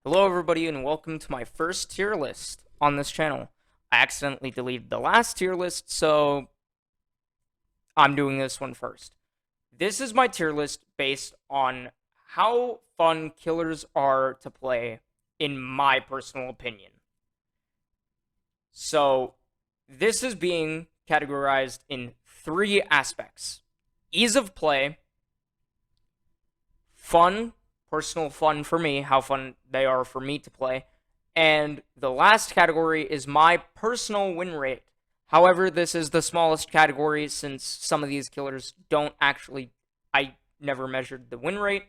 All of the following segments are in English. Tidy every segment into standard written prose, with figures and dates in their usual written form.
Hello everybody and welcome to my first tier list on this channel. I accidentally deleted the last tier list, so I'm doing this one first. This is my tier list based on how fun killers are to play in my personal opinion. So this is being categorized in three aspects: ease of play, fun, personal fun for me, how fun they are for me to play. And the last category is my personal win rate. However, this is the smallest category since some of these killers don't actually, I never measured the win rate.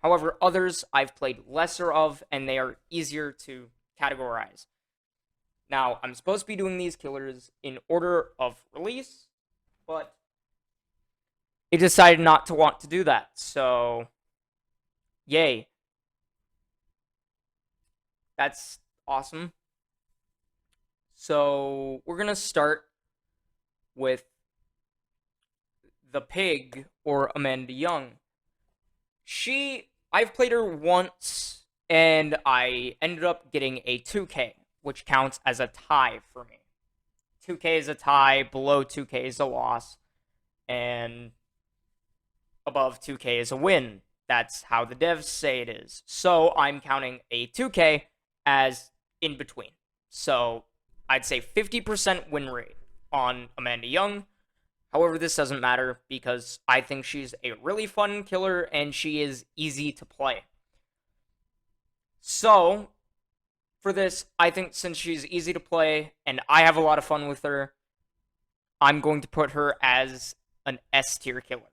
However, others I've played lesser of, and they are easier to categorize. Now, I'm supposed to be doing these killers in order of release, but it decided not to want to do that, so yay. That's awesome. So we're gonna start with the pig, or Amanda Young. I've played her once, and I ended up getting a 2K, which counts as a tie for me. 2K is a tie, below 2K is a loss, and above 2K is a win. That's how the devs say it is. So I'm counting a 2K as in between. So I'd say 50% win rate on Amanda Young. However, this doesn't matter because I think she's a really fun killer and she is easy to play. So for this, I think since she's easy to play and I have a lot of fun with her, I'm going to put her as an S tier killer.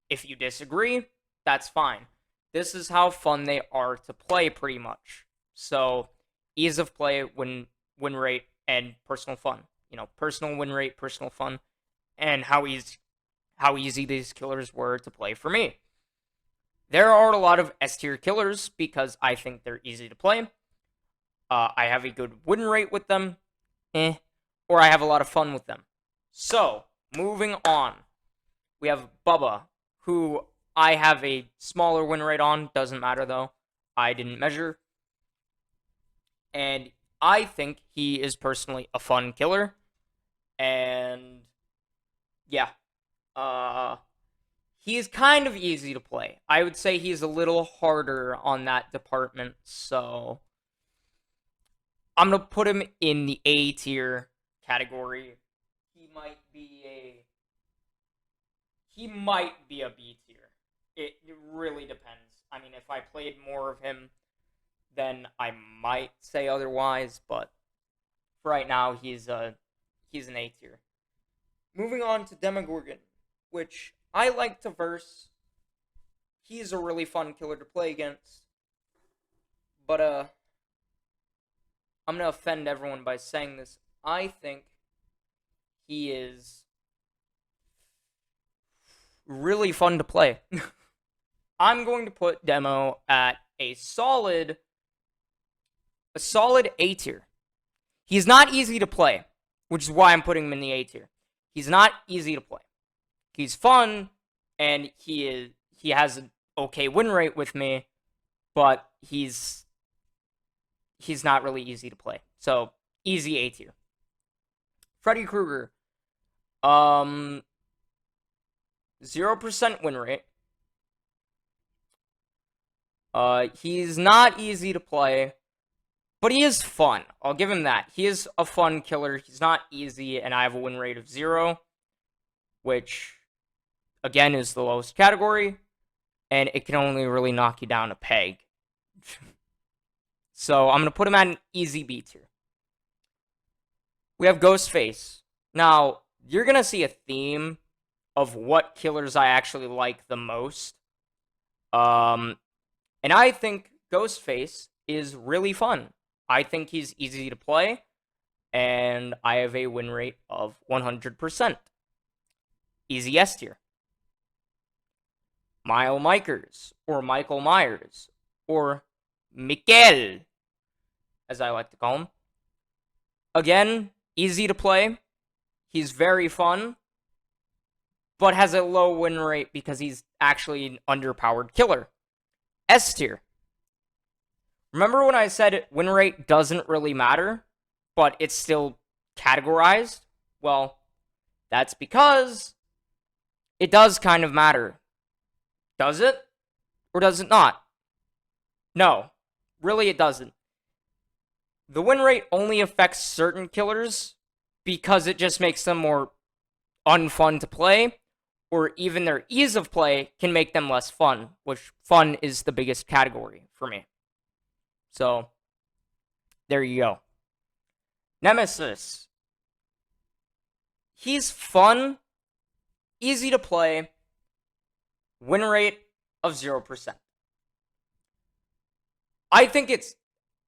If you disagree, that's fine. This is how fun they are to play, pretty much. So, ease of play, win rate, and personal fun. You know, personal win rate, personal fun, and how easy these killers were to play for me. There are a lot of S tier killers because I think they're easy to play. I have a good win rate with them, or I have a lot of fun with them. So, moving on, we have Bubba, who I have a smaller win rate on. Doesn't matter, though. I didn't measure. And I think he is personally a fun killer. And yeah. He's kind of easy to play. I would say he's a little harder on that department. So I'm going to put him in the A tier category. He might be a B tier. It really depends. I mean, if I played more of him, then I might say otherwise, but for right now, he's an A tier. Moving on to Demogorgon, which I like to verse. He's a really fun killer to play against, but I'm gonna offend everyone by saying this. I think he is really fun to play. I'm going to put Demo at a solid A tier. He's not easy to play, which is why I'm putting him in the A tier. He's not easy to play. He's fun, and he has an okay win rate with me, but he's not really easy to play. So easy A tier. Freddy Krueger, 0% win rate. He's not easy to play, but he is fun. I'll give him that. He is a fun killer. He's not easy, and I have a win rate of 0, which, again, is the lowest category, and it can only really knock you down a peg. So I'm going to put him at an easy B tier. We have Ghostface. Now, you're going to see a theme of what killers I actually like the most. And I think Ghostface is really fun. I think he's easy to play, and I have a win rate of 100%. Easy S tier. Michael Myers, or Miguel, as I like to call him. Again, easy to play. He's very fun, but has a low win rate because he's actually an underpowered killer. S tier. Remember when I said win rate doesn't really matter, but it's still categorized? Well, that's because it does kind of matter. Does it? Or does it not? No, really it doesn't. The win rate only affects certain killers because it just makes them more unfun to play, or even their ease of play can make them less fun, which fun is the biggest category for me. So, there you go. Nemesis. He's fun, easy to play, win rate of 0%. I think it's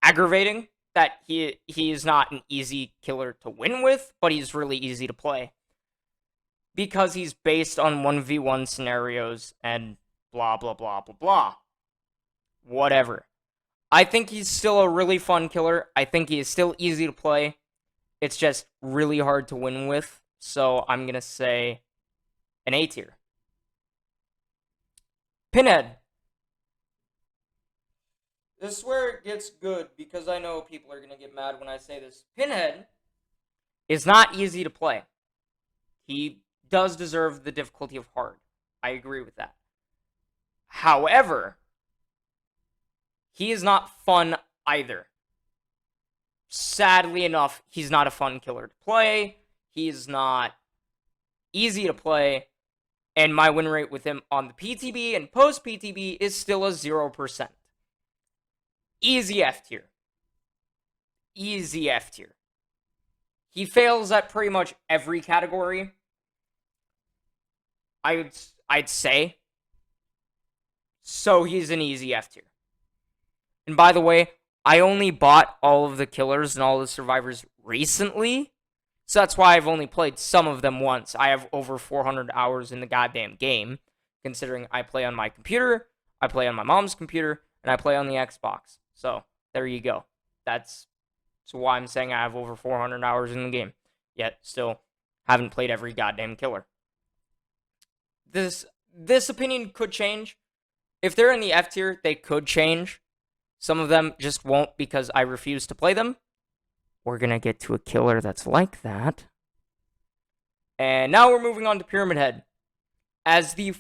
aggravating that he is not an easy killer to win with, but he's really easy to play. Because he's based on 1v1 scenarios and blah, blah, blah, blah, blah. Whatever. I think he's still a really fun killer. I think he is still easy to play. It's just really hard to win with. So I'm going to say an A tier. Pinhead. This is where it gets good because I know people are going to get mad when I say this. Pinhead is not easy to play. He does deserve the difficulty of hard. I agree with that. However, he is not fun either. Sadly enough, he's not a fun killer to play. He's not easy to play. And my win rate with him on the PTB and post PTB is still a 0%. Easy F tier. Easy F tier. He fails at pretty much every category. I'd say. So he's an easy F tier. And by the way, I only bought all of the killers and all the survivors recently. So that's why I've only played some of them once. I have over 400 hours in the goddamn game, considering I play on my computer, I play on my mom's computer, and I play on the Xbox. So there you go. That's why I'm saying I have over 400 hours in the game. Yet still haven't played every goddamn killer. This opinion could change. If they're in the F tier, they could change. Some of them just won't because I refuse to play them. We're going to get to a killer that's like that. And now we're moving on to Pyramid Head. As the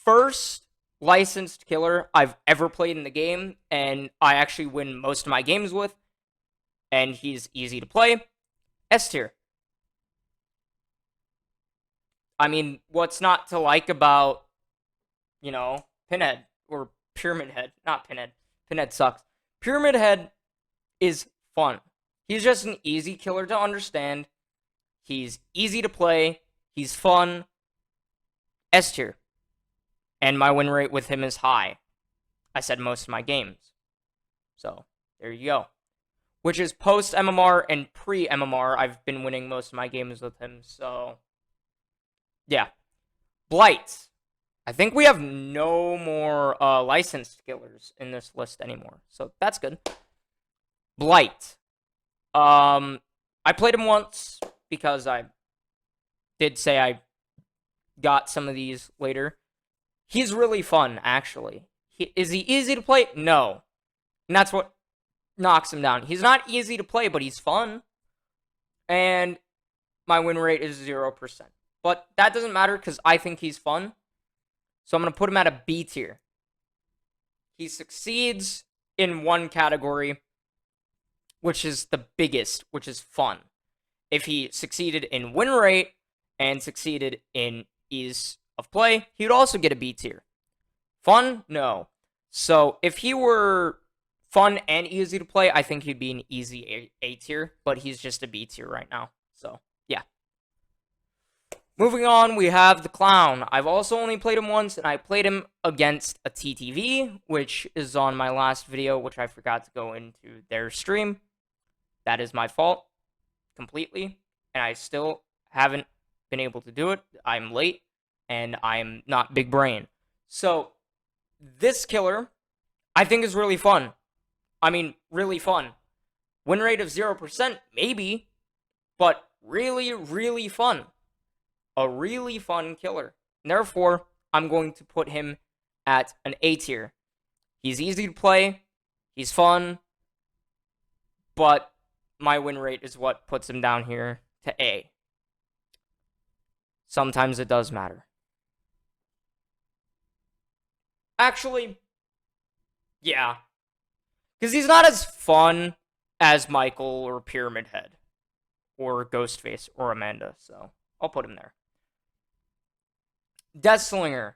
first licensed killer I've ever played in the game, and I actually win most of my games with, and he's easy to play, S tier. I mean, what's not to like about, Pinhead, or Pyramid Head, not Pinhead. Pinhead sucks. Pyramid Head is fun. He's just an easy killer to understand. He's easy to play. He's fun. S tier. And my win rate with him is high. I said most of my games. So, there you go. Which is post-MMR and pre-MMR. I've been winning most of my games with him, so... yeah. Blight. I think we have no more licensed killers in this list anymore. So, that's good. Blight. I played him once because I did say I got some of these later. He's really fun, actually. Is he easy to play? No. And that's what knocks him down. He's not easy to play, but he's fun. And my win rate is 0%. But that doesn't matter because I think he's fun. So I'm going to put him at a B tier. He succeeds in one category, which is the biggest, which is fun. If he succeeded in win rate and succeeded in ease of play, he would also get a B tier. Fun? No. So if he were fun and easy to play, I think he'd be an easy A tier, but he's just a B tier right now. So, yeah. Moving on, we have the Clown. I've also only played him once, and I played him against a TTV, which is on my last video, which I forgot to go into their stream. That is my fault, completely, and I still haven't been able to do it. I'm late, and I'm not big brain. So, this killer, I think is really fun. I mean, really fun. Win rate of 0%, maybe, but really, really fun. A really fun killer. And therefore, I'm going to put him at an A tier. He's easy to play. He's fun. but my win rate is what puts him down here to A. Sometimes it does matter. Actually, yeah. Because he's not as fun as Michael or Pyramid Head or Ghostface or Amanda, so I'll put him there. Deathslinger.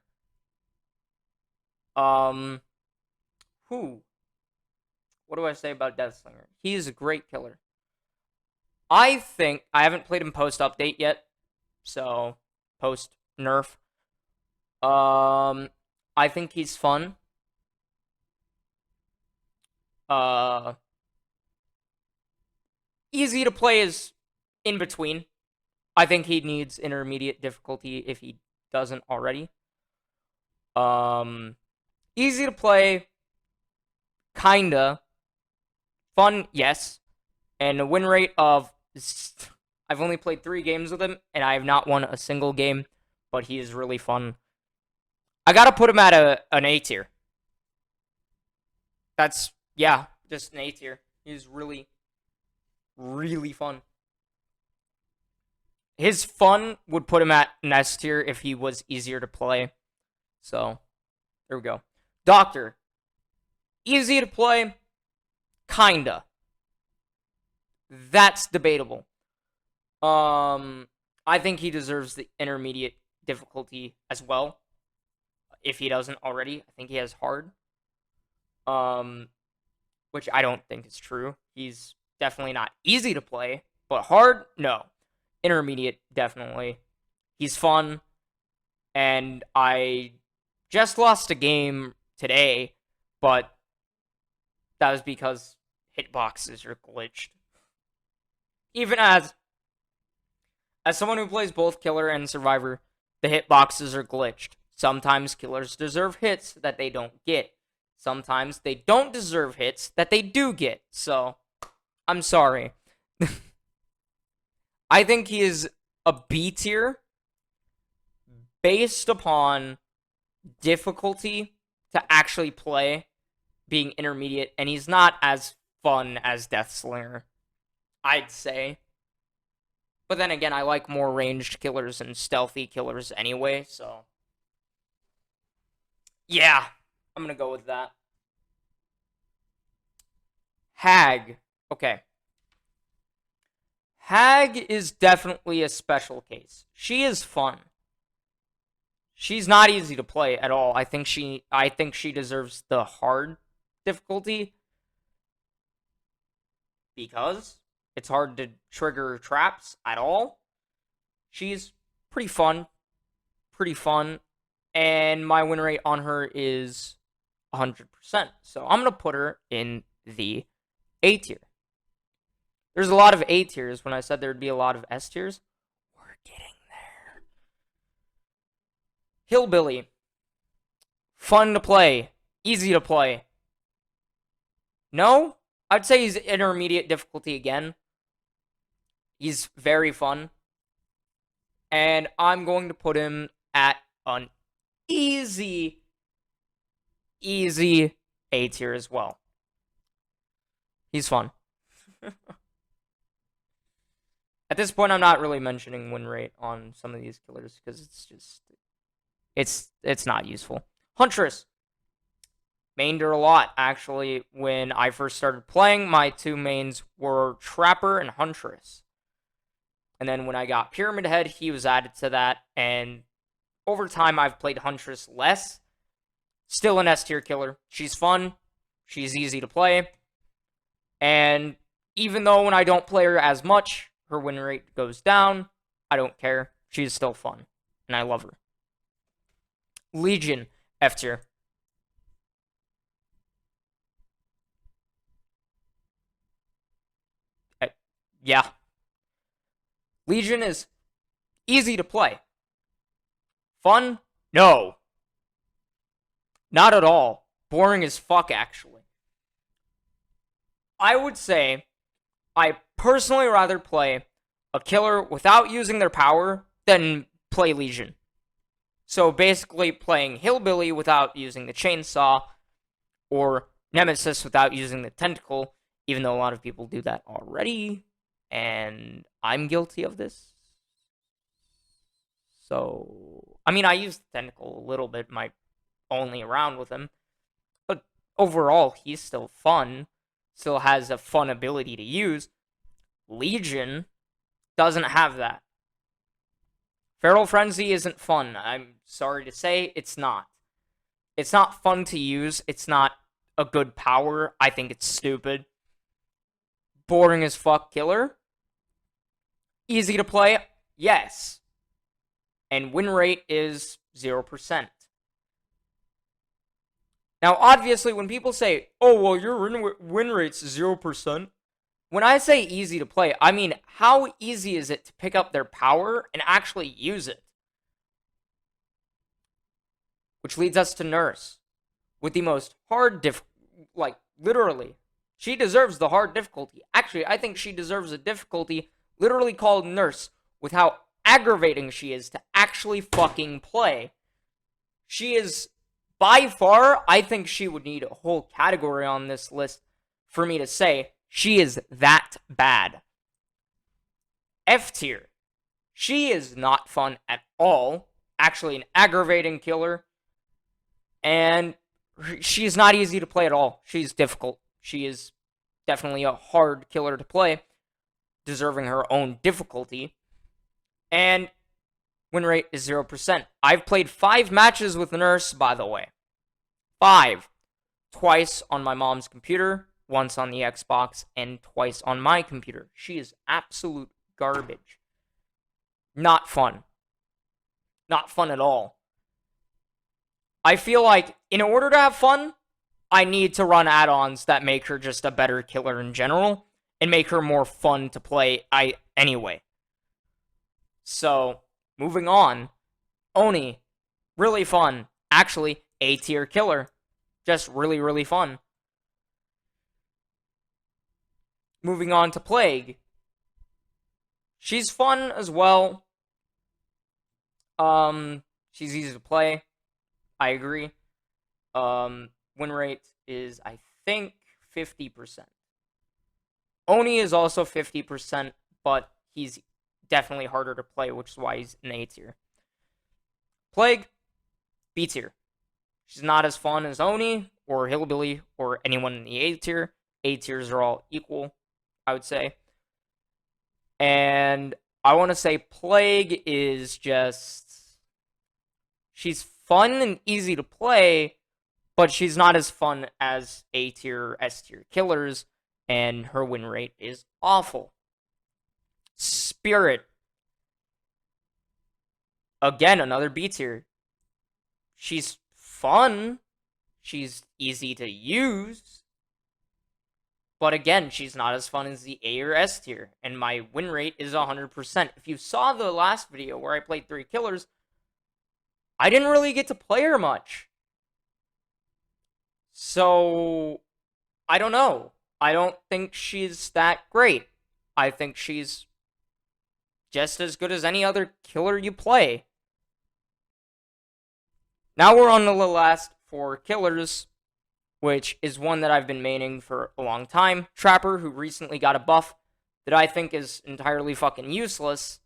Who? What do I say about Deathslinger? He's a great killer. I think I haven't played him post update yet, so post nerf. I think he's fun. Easy to play is in between. I think he needs intermediate difficulty if he doesn't already. Easy to play, kinda. Fun, yes. And a win rate of... I've only played 3 games with him, and I have not won a single game, but he is really fun. I gotta put him at an A tier. That's, yeah, just an A tier. He's really, really fun. His fun would put him at an S tier if he was easier to play. So, there we go. Doctor. Easy to play, kinda. That's debatable. I think he deserves the intermediate difficulty as well. If he doesn't already, I think he has hard. Which I don't think is true. He's definitely not easy to play, but hard, no. Intermediate, definitely. He's fun, and I just lost a game today, but that was because hitboxes are glitched. Even as someone who plays both Killer and Survivor, the hitboxes are glitched. Sometimes killers deserve hits that they don't get. Sometimes they don't deserve hits that they do get. So, I'm sorry. I think he is a B tier based upon difficulty to actually play being intermediate, and he's not as fun as Deathslinger, I'd say. But then again, I like more ranged killers and stealthy killers anyway, so... yeah, I'm gonna go with that. Hag. Okay. Hag is definitely a special case. She is fun. She's not easy to play at all. I think she deserves the hard difficulty because it's hard to trigger traps at all. She's pretty fun. And my win rate on her is 100%. So I'm going to put her in the A tier. There's a lot of A tiers when I said there'd be a lot of S tiers. We're getting there. Hillbilly. Fun to play. Easy to play. No? I'd say he's intermediate difficulty again. He's very fun. And I'm going to put him at an easy A tier as well. He's fun. At this point, I'm not really mentioning win rate on some of these killers because it's just... It's not useful. Huntress. Mained her a lot, actually. When I first started playing, my 2 mains were Trapper and Huntress. And then when I got Pyramid Head, he was added to that. And over time, I've played Huntress less. Still an S tier killer. She's fun. She's easy to play. And even though when I don't play her as much, her win rate goes down, I don't care. She's still fun. And I love her. Legion, F tier. Yeah. Legion is easy to play. Fun? No. Not at all. Boring as fuck, actually. I would say I personally rather play a killer without using their power than play Legion. So basically playing Hillbilly without using the chainsaw or Nemesis without using the tentacle even though a lot of people do that already, and I'm guilty of this. So, I mean, I used Tentacle a little bit, my only round with him, but overall, he's still fun, still has a fun ability to use. Legion doesn't have that. Feral Frenzy isn't fun. I'm sorry to say, it's not. It's not fun to use. It's not a good power. I think it's stupid. Boring as fuck killer. Easy to play? Yes. And win rate is 0%. Now, obviously, when people say, oh, well, your win rate's 0%, when I say easy to play, I mean, how easy is it to pick up their power and actually use it? Which leads us to Nurse. With the most hard literally. She deserves the hard difficulty. Actually, I think she deserves a difficulty literally called Nurse, with how aggravating she is to actually fucking play. She is, by far, I think she would need a whole category on this list for me to say she is that bad. F tier. She is not fun at all. Actually, an aggravating killer. And she's not easy to play at all. She's difficult. She is definitely a hard killer to play, deserving her own difficulty. And win rate is 0%. I've played 5 matches with Nurse, by the way. 5. Twice on my mom's computer, once on the Xbox, and twice on my computer. She is absolute garbage. Not fun. Not fun at all. I feel like in order to have fun, I need to run add-ons that make her just a better killer in general and make her more fun to play anyway. So, moving on. Oni, really fun. Actually, A-tier killer. Just really, really fun. Moving on to Plague. She's fun as well. She's easy to play. I agree. Win rate is, I think, 50%. Oni is also 50%, but he's definitely harder to play, which is why he's in A tier. Plague, B tier. She's not as fun as Oni, or Hillbilly, or anyone in the A tier. A tiers are all equal, I would say. And I want to say Plague is just... she's fun and easy to play, but she's not as fun as A tier, S tier killers, and her win rate is awful. Spirit. Again, another B tier. She's fun. She's easy to use. But again, she's not as fun as the A or S tier. And my win rate is 100%. If you saw the last video where I played 3 killers, I didn't really get to play her much. So, I don't know. I don't think she's that great. I think she's just as good as any other killer you play. Now we're on to the last 4 killers, which is one that I've been maining for a long time. Trapper, who recently got a buff that I think is entirely fucking useless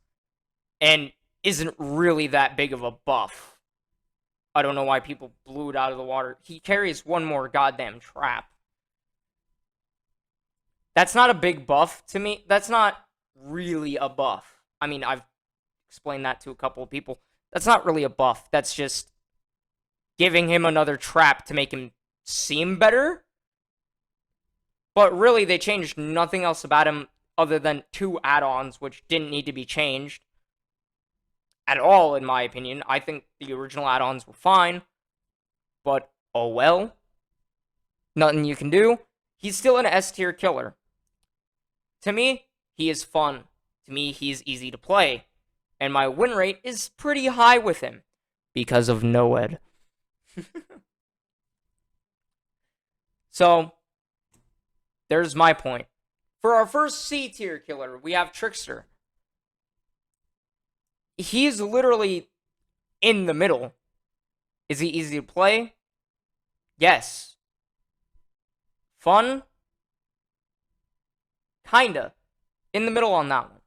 and isn't really that big of a buff. I don't know why people blew it out of the water. He carries one more goddamn trap. That's not a big buff to me. That's not really a buff. I mean, I've explained that to a couple of people. That's not really a buff. That's just giving him another trap to make him seem better. But really, they changed nothing else about him other than 2 add-ons, which didn't need to be changed at all, in my opinion. I think the original add-ons were fine, but oh well. Nothing you can do. He's still an S-tier killer. To me, he is fun. To me, he's easy to play. And my win rate is pretty high with him because of Noed. So, there's my point. For our first C-tier killer, we have Trickster. He's literally in the middle. Is he easy to play? Yes. Fun? Kinda. In the middle on that one.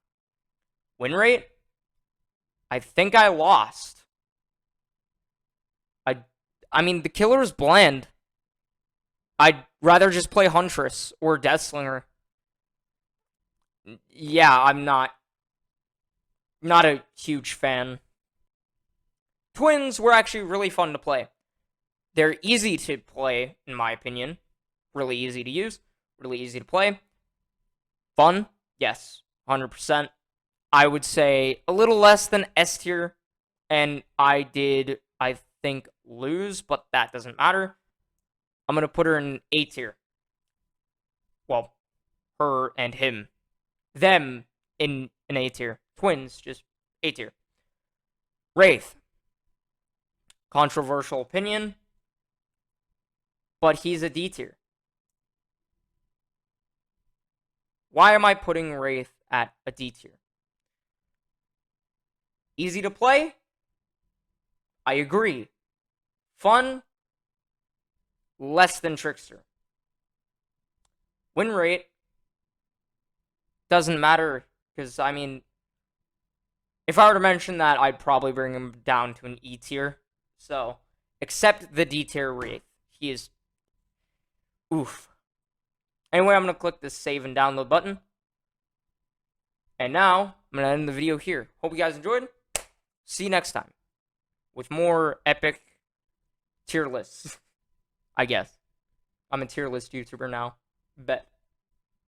Win rate? I think I lost. I mean, the killer is bland. I'd rather just play Huntress or Deathslinger. Yeah, I'm not a huge fan. Twins were actually really fun to play. They're easy to play, in my opinion. Really easy to use. Really easy to play. Fun? Yes, 100%. I would say a little less than S tier. And I think, lose, but that doesn't matter. I'm going to put her in A tier. Well, her and him. Them in an A tier. Twins, just A tier. Wraith. Controversial opinion, but he's a D tier. Why am I putting Wraith at a D tier? Easy to play? I agree. Fun? Less than Trickster. Win rate? Doesn't matter, because, I mean, if I were to mention that, I'd probably bring him down to an E tier. So, accept the D tier Wraith. He is oof. Anyway, I'm going to click the save and download button. And now, I'm going to end the video here. Hope you guys enjoyed. See you next time. With more epic tier lists. I guess. I'm a tier list YouTuber now. Bet.